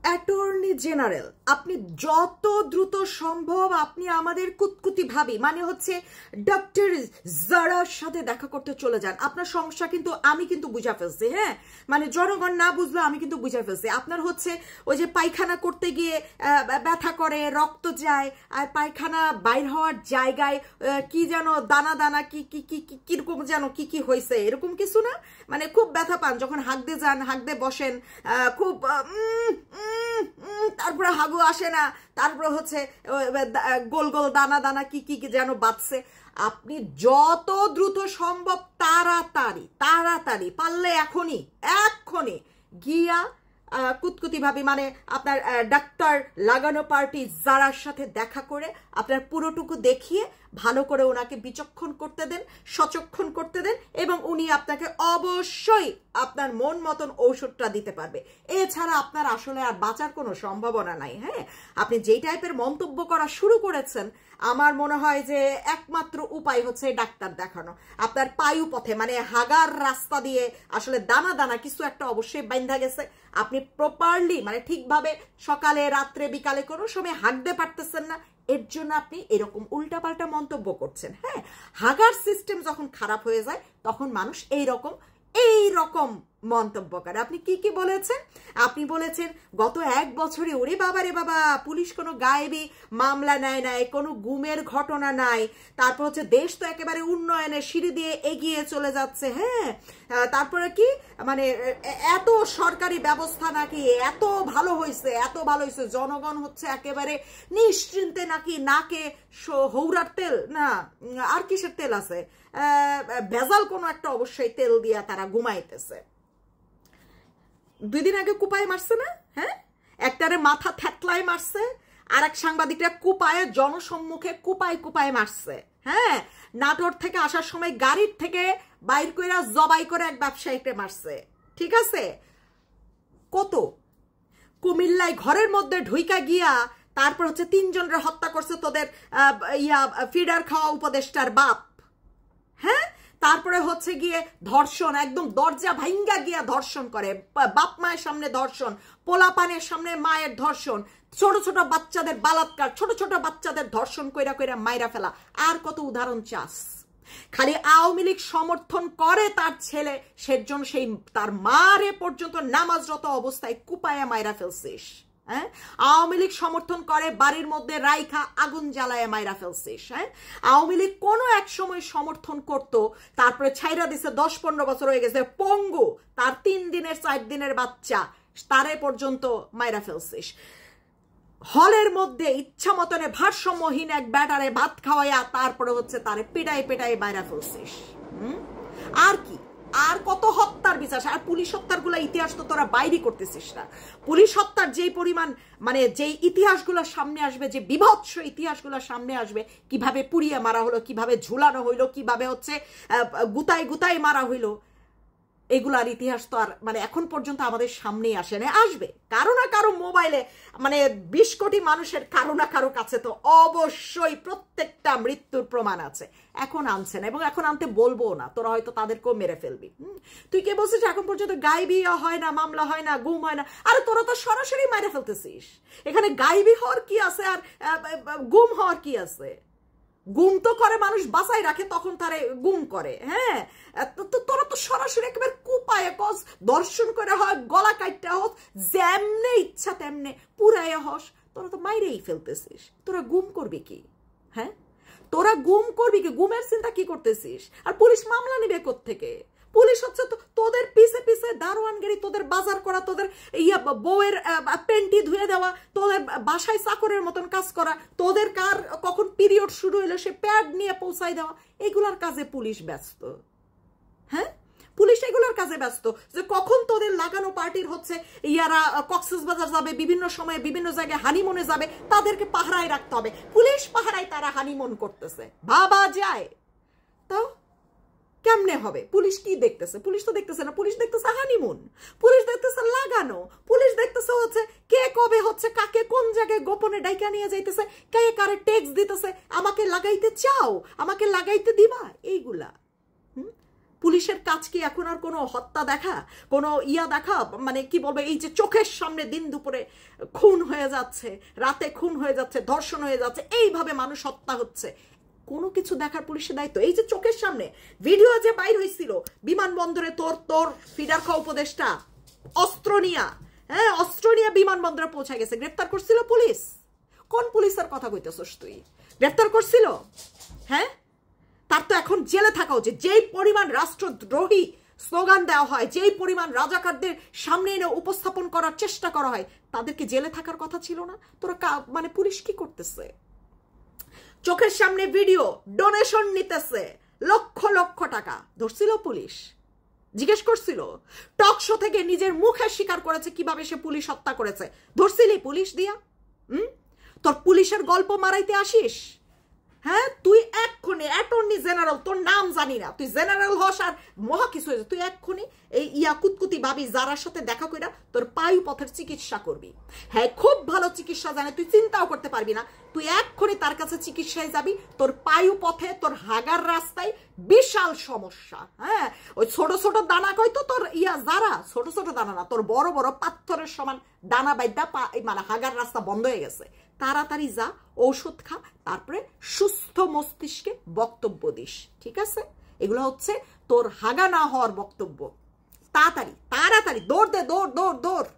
Attorney general, আপনি যত দ্রুত সম্ভব আপনি আমাদের কুতকুতি ভাবি মানে হচ্ছে ডক্টর জারার সাথে দেখা করতে চলে যান। আপনার সমস্যা কিন্তু আমি কিন্তু বুঝা ফেলছি, হ্যাঁ, মানে জনগণ না বুঝলে আমি কিন্তু বুঝা ফেলছি। আপনার হচ্ছে ওই যে পায়খানা করতে গিয়ে ব্যথা করে, রক্ত যায়, আর পায়খানা বাইর হওয়ার জায়গায় কি যেন দানা দানা কি কি কি কিরকম যেন কি কি হয়েছে এরকম কিছু না, মানে খুব ব্যথা পান যখন হাঁকতে যান, হাঁকতে বসেন, খুব তারপরে হাগু আসে না, তারপরে হচ্ছে গোল গোল দানা দানা কি কি যেন বাঁচছে। আপনি যত দ্রুত সম্ভব তাড়াতাড়ি তাড়াতাড়ি পারলে এক্ষুনি গিয়া কুতকুতি ভাবি মানে আপনার ডাক্তার লাগানো পার্টি জারার সাথে দেখা করে আপনার পুরোটুকু দেখিয়ে ভালো করে ওনাকে বিচক্ষণ করতে দেন, সচক্ষণ করতে দেন, এবং উনি আপনাকে অবশ্যই আপনার মন মতন ঔষধটা দিতে পারবে। এছাড়া আপনার আসলে আর বাঁচার কোনো সম্ভাবনা নাই। হ্যাঁ, আপনি যেই টাইপের মন্তব্য করা শুরু করেছেন, আমার মনে হয় যে একমাত্র উপায় হচ্ছে ডাক্তার দেখানো। আপনার পায়ু পথে মানে হাগার রাস্তা দিয়ে আসলে দানা দানা কিছু একটা অবশ্যই বাইন্ধা গেছে। আপনি প্রপারলি মানে ঠিকভাবে সকালে রাত্রে বিকালে কোনো সময় হাঁটতে পারতেছেন না, এর জন্য আপনি এরকম উল্টাপাল্টা মন্তব্য করছেন। হ্যাঁ, হাগার সিস্টেম যখন খারাপ হয়ে যায় তখন মানুষ এইরকম মন্তব্য করে। আপনি কি কি বলেছেন? আপনি বলেছেন গত 1 বছরে ওরে বাবা রে বাবা পুলিশ কোনো গায়েবী মামলা নেয় নাই, কোনো গুমের ঘটনা নাই, তারপর হচ্ছে দেশ তো একেবারে উন্নয়নের সিঁড়ি দিয়ে এগিয়ে চলে যাচ্ছে। হ্যাঁ, তারপরে কি মানে এত সরকারি ব্যবস্থা নাকি এত ভালো হয়েছে, এত ভালো হয়েছে, জনগণ হচ্ছে একেবারে নিশ্চিন্তে নাকি নাকে হৌরার তেল না আর কিসের তেল আছে, ভেজাল কোনো একটা অবশ্যই তেল দিয়া তারা ঘুমাইতেছে। 2 দিন আগে কুপায় মারছে না? হ্যাঁ, একটারে মাথা থ্যাতলায় মারছে, আর এক সাংবাদিকরা কুপায়ে জনসম্মুখে কুপায় মারছে। হ্যাঁ, নাটোর থেকে আসার সময় গাড়ির থেকে বাইর কইরা জবাই করে এক ব্যবসায়ীকে মারছে। ঠিক আছে, কত কুমিল্লায় ঘরের মধ্যে ঢুইকা গিয়া তারপর হচ্ছে 3 জনের হত্যা করছে তোদের ফিডার খাওয়া উপদেষ্টার বাপ। হ্যাঁ, তারপরে হচ্ছে গিয়ে ধর্ষণ, একদম দরজা ভাঙ্গা গিয়া ধর্ষণ করে, বাপ মায়ের সামনে ধর্ষণ, পোলাপানের সামনে মায়ের ধর্ষণ, ছোট ছোট বাচ্চাদের বালাৎকার, ছোট ছোট বাচ্চাদের ধর্ষণ কইরা কইরা মাইরা ফেলা। আর কত উদাহরণ চাস? খালি আওয়ামী লীগ সমর্থন করে তার ছেলে, সেজন্য সেই তার মারে পর্যন্ত নামাজরত অবস্থায় কুপায়া মাইরা ফেলছিস। হ্যাঁ, আওয়ামী লীগ সমর্থন করে বাড়ির মধ্যে রাইখা আগুন জ্বালায় মাইরা ফেলছিস। হ্যাঁ, আওয়ামী লীগ কোনো এক সময় সমর্থন করতো, তারপরে ছাইরা দিছে, 10-15 বছর হয়ে গেছে, পঙ্গু, তার 3 দিনের 4 দিনের বাচ্চা, তারে পর্যন্ত মাইরা ফেলছিস। হলের মধ্যে ইচ্ছা মতনে ভারসাম্যহীন এক ব্যাটারে ভাত খাওয়াইয়া তারপরে হচ্ছে তারে পেটাই মাইরা ফেলছিস। আর কি, আর কত হত্যার বিচার? আর পুলিশ হত্যার গুলা ইতিহাস তো তোরা বাইরে করতেছিস না। পুলিশ হত্যার যেই পরিমাণ মানে যেই ইতিহাসগুলো সামনে আসবে, যে বিভৎস ইতিহাসগুলো সামনে আসবে, কিভাবে পুড়িয়ে মারা হলো, কিভাবে ঝুলানো হইলো, কিভাবে হচ্ছে গুতাই মারা হইলো, এগুলার ইতিহাস তো আর মানে এখন পর্যন্ত আমাদের সামনেই আসে না। আসবে কারো না কারো মোবাইলে, মানে 20 কোটি মানুষের কারো না কারো কাছে তো অবশ্যই প্রত্যেকটা মৃত্যুর প্রমাণ আছে। এখন আনছে না এবং এখন আনতে বলবো না, তোরা হয়তো তাদেরকেও মেরে ফেলবি। তুই কে বলছিস এখন পর্যন্ত গায়েবী হয় না, মামলা হয় না, গুম হয় না? আরে তোরা তো সরাসরি মেরে ফেলতেছিস। এখানে গায়েবী হওয়ার কি আছে আর গুম হওয়ার কি আছে? গুম তো করে মানুষ বাঁচাই রাখে, তখন তারে গুম করে। হ্যাঁ, তোরা তো সরাসরি একেবারে কুপায়ে কস, দর্শন করে হয়, গলা কাটতে হোক, যেমনে ইচ্ছা তেমনে পুরাইয়া হস, তোরা তো মাইরেই ফেলতেছিস। তোরা গুম করবি কি? হ্যাঁ, তোরা গুম করবি কি? গুমের চিন্তা কি করতেছিস? আর পুলিশ মামলা নিবে কোত্থেকে? পুলিশ হচ্ছে তোদের পিছে পিছে দারোয়ানগিরি, তোদের বাজার করা, তোদের বউয়ের পেন্টি ধুয়ে দেওয়া, তোদের বাসায় চাকরের মতন কাজ করা, তোদের কার কখন পিরিয়ড শুরু হইলো সে প্যাড নিয়ে পৌঁছাই দেওয়া, এগুলার কাজে পুলিশ ব্যস্ত। হ্যাঁ, পুলিশ এগুলোর কাজে ব্যস্ত যে কখন তোদের লাগানো পার্টির হচ্ছে ইয়ারা কক্সবাজার যাবে, বিভিন্ন সময়ে বিভিন্ন জায়গায় হানিমুনে যাবে, তাদেরকে পাহারায় রাখতে হবে। পুলিশ পাহারায় তারা হানিমুন করতেছে, ভাবা যায়? তাও কেমনে হবে? পুলিশ কি দেখতেছে? পুলিশ তো দেখতেছে না, পুলিশ দেখতেছে হানিমুন, পুলিশ দেখতেছে লাগানো, পুলিশ দেখতেছে হচ্ছে কে কবে হচ্ছে কাকে কোন জায়গায় গোপনে ডাইকা নিয়ে যাইতেছে, কে কারে টেক্সট দিতেছে, আমাকে লাগাইতে চাও, আমাকে লাগাইতে দিবা, এইগুলা। পুলিশের কাজ কি এখন আর কোনো হত্যা দেখা, কোনো দেখা, মানে কি বলবো, এই যে চোখের সামনে দিন দুপুরে খুন হয়ে যাচ্ছে, রাতে খুন হয়ে যাচ্ছে, ধর্ষণ হয়ে যাচ্ছে, এইভাবে মানুষ হত্যা হচ্ছে, কোনো কিছু দেখার পুলিশের দায়িত্ব? এই যে চোখের সামনে ভিডিও যে বাইর হয়েছিল বিমানবন্দরে, তোর ফিডার খাওয়া উপদেষ্টা অস্ত্র নিয়া, হ্যাঁ অস্ত্র নিয়ে বিমানবন্দরে পৌঁছে গেছে, গ্রেপ্তার করছিল পুলিশ? কোন পুলিশের কথা কইতেছস তুই? গ্রেপ্তার করছিল? হ্যাঁ, তার তো এখন জেলে থাকা উচিত। যেই পরিমাণ রাষ্ট্রদ্রোহী স্লোগান দেওয়া হয়, যেই পরিমাণ রাজাকারদের সামনে এনে উপস্থাপন করার চেষ্টা করা হয়, তাদেরকে জেলে থাকার কথা ছিল না? তোরা মানে পুলিশ কি করতেছে? চোখের সামনে ভিডিও, ডোনেশন নিতেছে লক্ষ লক্ষ টাকা, ধরছিল পুলিশ? জিজ্ঞেস করছিল? টক শো থেকে নিজের মুখে স্বীকার করেছে কিভাবে সে পুলিশ হত্যা করেছে, ধরছিলি পুলিশ দিয়া? তোর পুলিশের গল্প মারাইতে আসিস? হ্যাঁ, তুই এক্ষুনি অ্যাটর্নি জেনারেল, তোর নাম জানি না, তুই জেনারেল হস আর মহা কিছু হয়েছে, তুই এক্ষুনি এই কুতকুতি ভাবি যারার সাথে দেখা কইরা তোর পায়ু পথের চিকিৎসা করবি। হ্যাঁ, খুব ভালো চিকিৎসা জানে, তুই চিন্তাও করতে পারবি না। তুই এক্ষুনি তার কাছে চিকিৎসায় যাবি, তোর পায়ু পথে, তোর হাগার রাস্তায় বিশাল সমস্যা। হ্যাঁ, ওই ছোট ছোট দানা কয়তো তোর যারা ছোট ছোট দানা না, তোর বড় বড় পাথরের সমান দানা বাইদা মানে হাগার রাস্তা বন্ধ হয়ে গেছে। তাড়াতাড়ি যা, ঔষধ খা, তারপরে সুস্থ মস্তিষ্কে বক্তব্য দিস, ঠিক আছে? এগুলো হচ্ছে তোর হাগা না হওয়ার বক্তব্য। তাড়াতাড়ি তাড়াতাড়ি দৌড় দে, দৌড় দৌড় দৌড়।